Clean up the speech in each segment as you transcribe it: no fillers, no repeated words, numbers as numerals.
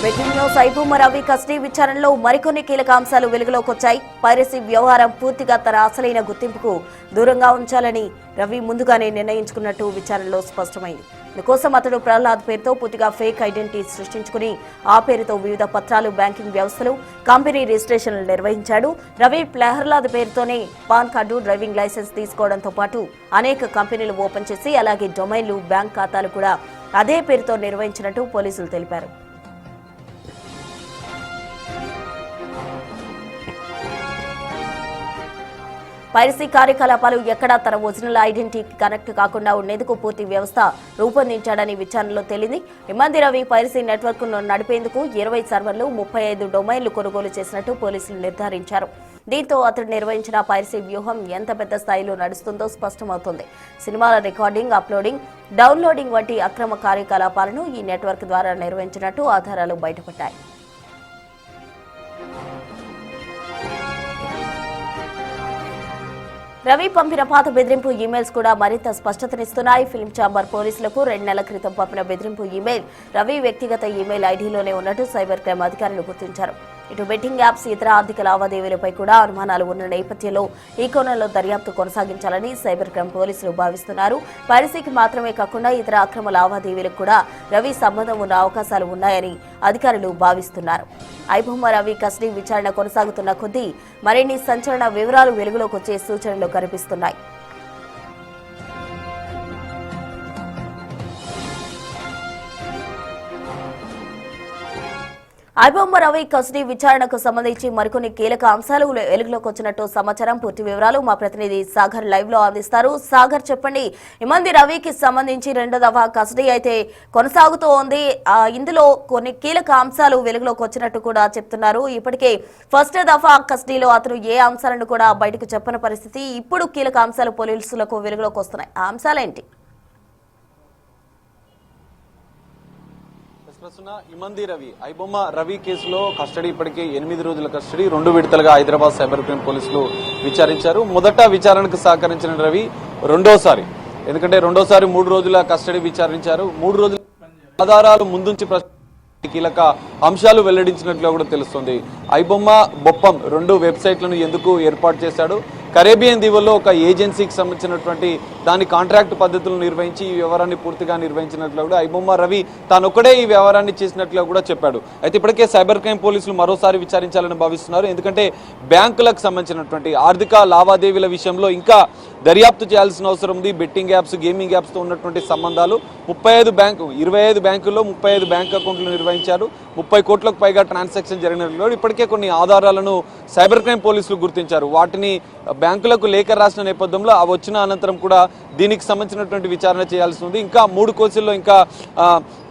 Breaking news iBomma Ravi custody విచారణలో మరికొన్ని కీలక అంశాలు వెలుగులోకి వచ్చాయి. పైరసీ వ్యవహారం పూర్తిగా తన అసలైన గుర్తింపుకు దూరంగా ఉంచాలని రవి ముందుగానే నిర్ణయించుకున్నట్టు విచారణలో స్పష్టమైంది. ఇందుకోసం అతడు ప్రహ్లాద్ పేరుతో పూర్తిగా ఫేక్ ఐడెంటిటీ సృష్టించుకుని ఆ పేరుతో వివిధ పత్రాలు, బ్యాంకింగ్ వ్యవస్థలు, కంపెనీ రిజిస్ట్రేషన్లు నిర్వహించాడు. రవి ప్రహ్లాద్ పేరుతోనే పాన్ కార్డు, డ్రైవింగ్ లైసెన్స్ తీసుకోవడంతో పాటు అనేక కంపెనీలు ఓపెన్ చేసి అలాగే డొమైన్లు, బ్యాంక్ ఖాతాలు కూడా అదే పేరుతో నిర్వహించినట్టు పోలీసులు తెలిపారు. పైరసీ కార్యకలాపాలు ఎక్కడా తన ఒరిజినల్ ఐడెంటిటీకి కనెక్ట్ కాకుండా ఉండేందుకు పూర్తి వ్యవస్థ రూపొందించాడని విచారణలో తేలింది. ఇమ్మంది రవి పైరసీ నెట్వర్క్ ను నడిపేందుకు 20 సర్వర్లు, 35 డొమైన్లు కొనుగోలు చేసినట్టు పోలీసులు నిర్ధారించారు. దీంతో అతడు నిర్వహించిన పైరసీ వ్యూహం ఎంత పెద్ద స్థాయిలో నడుస్తుందో స్పష్టమవుతోంది. సినిమాల రికార్డింగ్, అప్లోడింగ్, డౌన్లోడింగ్ వంటి అక్రమ కార్యకలాపాలను ఈ నెట్వర్క్ ద్వారా నిర్వహించినట్టు ఆధారాలు బయటపడ్డాయి. రవి పంపిన పాత బెదిరింపు ఈమెయిల్స్ కూడా మరింత స్పష్టతనిస్తున్నాయి. ఫిల్మ్ ఛాంబర్ పోలీసులకు 2 నెలల క్రితం పంపిన బెదిరింపు ఈమెయిల్ రవి వ్యక్తిగత ఈమెయిల్ ఐడీలోనే ఉన్నట్టు సైబర్ క్రైమ్ అధికారులు గుర్తించారు. ఇటు బెట్టింగ్ యాప్స్, ఇతర ఆర్థిక లావాదేవీలపై కూడా అనుమానాలు ఉన్న నేపథ్యంలో ఈ కోణంలో దర్యాప్తు కొనసాగించాలని సైబర్ క్రైమ్ పోలీసులు భావిస్తున్నారు. పైరసీకి మాత్రమే కాకుండా ఇతర అక్రమ లావాదేవీలకు కూడా రవి సంబంధం ఉన్న అవకాశాలు ఉన్నాయని అధికారులు భావిస్తున్నారు. ఐబొమ్మ రవి కస్టడీ విచారణ కొనసాగుతున్న కొద్దీ మరిన్ని సంచలన వివరాలు వెలుగులోకి వచ్చే సూచనలు కనిపిస్తున్నాయి. ఐబొమ్మ రవి కస్టడీ విచారణకు సంబంధించి మరికొన్ని కీలక అంశాలు వెలుగులోకి వచ్చినట్టు సమాచారం. పూర్తి వివరాలు మా ప్రతినిధి సాగర్ లైవ్ లో అందిస్తారు. సాగర్, చెప్పండి. ఇమ్మంది రవికి సంబంధించి 2వ దఫా కస్టడీ అయితే కొనసాగుతూ ఉంది. ఇందులో కొన్ని కీలక అంశాలు వెలుగులోకి వచ్చినట్టు కూడా చెప్తున్నారు. ఇప్పటికే ఫస్ట్ దఫా కస్టడీలో అతను ఏ అంశాలను కూడా బయటకు చెప్పని పరిస్థితి. ఇప్పుడు కీలక అంశాలు పోలీసులకు వెలుగులోకి వస్తున్నాయి. ఆ అంశాలేంటి? ఇమ్మంది రవి ఐబొమ్మ రవి కేసులో కస్టడీ ఇప్పటికే 8 రోజుల కస్టడీ 2 విడతలుగా హైదరాబాద్ సైబర్ క్రైమ్ పోలీసులు విచారించారు. మొదట విచారణకు సహకరించిన రవి రెండోసారి 3 రోజుల కస్టడీ విచారించారు. 3 రోజుల ఆధారాలు ముందుంచి కీలక అంశాలు వెల్లడించినట్లు కూడా తెలుస్తుంది. ఐబొమ్మ, బొప్పం 2 వెబ్సైట్లను ఎందుకు ఏర్పాటు చేశాడు, కరేబియన్ దీవుల్లో ఒక ఏజెన్సీకి సంబంధించినటువంటి దాని కాంట్రాక్ట్ పద్ధతులను నిర్వహించి ఈ వ్యవహారాన్ని పూర్తిగా నిర్వహించినట్లు కూడా ఐబొమ్మ రవి తానొక్కడే ఈ వ్యవహారాన్ని చేసినట్లు కూడా చెప్పాడు. అయితే ఇప్పటికే సైబర్ క్రైమ్ పోలీసులు మరోసారి విచారించాలని భావిస్తున్నారు. ఎందుకంటే బ్యాంకులకు సంబంధించినటువంటి ఆర్థిక లావాదేవీల విషయంలో ఇంకా దర్యాప్తు చేయాల్సిన అవసరం ఉంది. బెట్టింగ్ యాప్స్, గేమింగ్ యాప్స్తో ఉన్నటువంటి సంబంధాలు 25 బ్యాంకుల్లో 35 బ్యాంక్ అకౌంట్లు నిర్వహించారు. 30 కోట్లకు పైగా ట్రాన్సాక్షన్ జరిగినట్లు ఇప్పటికే కొన్ని ఆధారాలను సైబర్ క్రైమ్ పోలీసులు గుర్తించారు. వాటిని బ్యాంకులకు లేఖ రాసిన నేపథ్యంలో అవి వచ్చిన అనంతరం కూడా దీనికి సంబంధించినటువంటి విచారణ చేయాల్సి ఉంది. ఇంకా 3 కేసుల్లో ఇంకా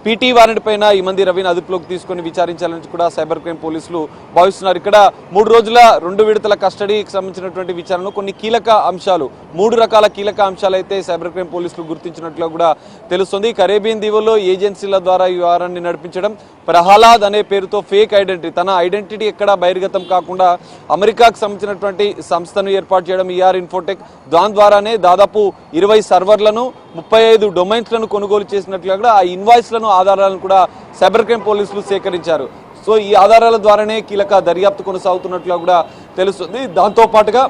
పీటీ వారెంట్ పైన ఇమ్మంది రవిని అదుపులోకి తీసుకుని విచారించాలని కూడా సైబర్ క్రైమ్ పోలీసులు భావిస్తున్నారు. ఇక్కడ 3 రోజుల 2 విడతల కస్టడీకి సంబంధించినటువంటి విచారణలో కొన్ని కీలక అంశాలు, 3 రకాల కీలక అంశాలు అయితే సైబర్ క్రైమ్ పోలీసులు గుర్తించినట్లు కూడా తెలుస్తుంది. కరేబియన్ దీవుల్లో ఏజెన్సీల ద్వారా ఈ వ్యవహారాన్ని నడిపించడం, ప్రహ్లాద్ అనే పేరుతో ఫేక్ ఐడెంటిటీ, తన ఐడెంటిటీ ఎక్కడా బహిర్గతం కాకుండా అమెరికాకు సంబంధించినటువంటి సంస్థను ఏర్పాటు చేయడం, ఈఆర్ ఇన్ఫోటెక్, దాని ద్వారానే దాదాపు 20 సర్వర్లను, 35 డొమైన్స్లను కొనుగోలు చేసినట్లుగా కూడా ఆ ఇన్వాయిస్లను, ఆధారాలను కూడా సైబర్ క్రైమ్ పోలీసులు సేకరించారు. సో ఈ ఆధారాల ద్వారానే కీలక దర్యాప్తు కొనసాగుతున్నట్లుగా కూడా తెలుస్తుంది. దాంతో పాటుగా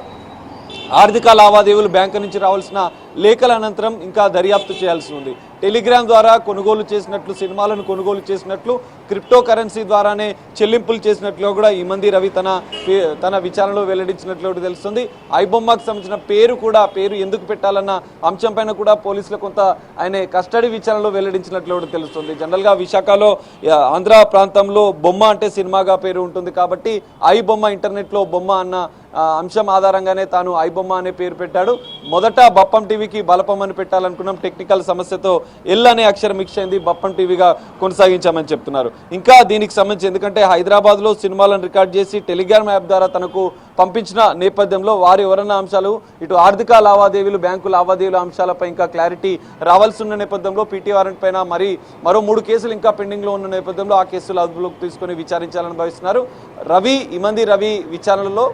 ఆర్థిక లావాదేవీలు బ్యాంకు నుంచి రావాల్సిన లేఖల అనంతరం ఇంకా దర్యాప్తు చేయాల్సి ఉంది. టెలిగ్రామ్ ద్వారా కొనుగోలు చేసినట్లు, సినిమాలను కొనుగోలు చేసినట్లు, క్రిప్టో కరెన్సీ ద్వారానే చెల్లింపులు చేసినట్లు కూడా ఇమ్మంది రవి తన విచారణలో వెల్లడించినట్లు తెలుస్తుంది. ఐబొమ్మకు సంబంధించిన పేరు ఎందుకు పెట్టాలన్న అంశం పైన కూడా పోలీసులు కొంత ఆయన కస్టడీ విచారణలో వెల్లడించినట్లు కూడా తెలుస్తుంది. జనరల్గా విశాఖలో ఆంధ్ర ప్రాంతంలో బొమ్మ అంటే సినిమాగా పేరు ఉంటుంది కాబట్టి ఐబొమ్మ, ఇంటర్నెట్లో బొమ్మ అన్న అంశం ఆధారంగానే తాను ఐబొమ్మ అనే పేరు పెట్టాడు. మొదట బప్పం టీవీకి బలపం అని పెట్టాలనుకున్నాం. టెక్నికల్ సమస్యతో ఎల్ అనే అక్షరం మిక్స్ అయింది, బప్పం టీవీగా కొనసాగించామని చెప్తున్నారు. ఇంకా దీనికి సంబంధించి ఎందుకంటే హైదరాబాద్లో సినిమాలను రికార్డ్ చేసి టెలిగ్రామ్ యాప్ ద్వారా తనకు పంపించిన నేపథ్యంలో వారు ఎవరన్నా అంశాలు, ఇటు ఆర్థిక లావాదేవీలు, బ్యాంకు లావాదేవీల అంశాలపై ఇంకా క్లారిటీ రావాల్సి ఉన్న నేపథ్యంలో పీటీ వారెంట్ పైన మరో 3 కేసులు ఇంకా పెండింగ్లో ఉన్న నేపథ్యంలో ఆ కేసులు అదుపులోకి తీసుకుని విచారించాలని భావిస్తున్నారు. ఇమ్మంది రవి విచారణలో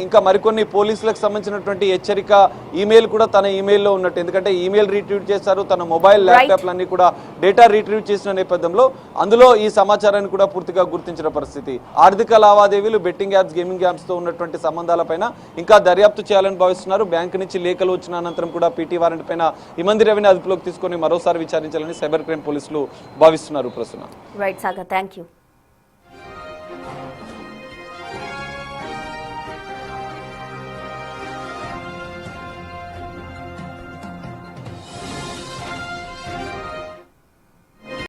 ఇంకా మరికొన్ని పోలీసులకు సంబంధించినటువంటి హెచ్చరిక ఈమెయిల్ కూడా తన ఈమెయిల్లో ఉన్నట్టు, ఎందుకంటే ఈమెయిల్ రీట్రీవ్ చేశారు, తన మొబైల్ ల్యాప్టాప్లన్నీ కూడా డేటా రీట్రీవ్ చేసిన నేపథ్యంలో అందులో ఈ సమాచారాన్ని కూడా పూర్తిగా గుర్తించిన పరిస్థితి. ఆర్థిక లావాదేవీలు, బెట్టింగ్ యాప్స్, గేమింగ్ యాప్స్ తో ఉన్నటువంటి సంబంధాలపైన ఇంకా దర్యాప్తు చేయాలని భావిస్తున్నారు. బ్యాంకు నుంచి లేఖలు వచ్చిన అనంతరం కూడా పీటీ వారెంట్ పైన ఇమంది రవిని అదుపులోకి తీసుకొని మరోసారి విచారించాలని సైబర్ క్రైమ్ పోలీసులు భావిస్తున్నారు. Prasanna. Right Sagar, thank you.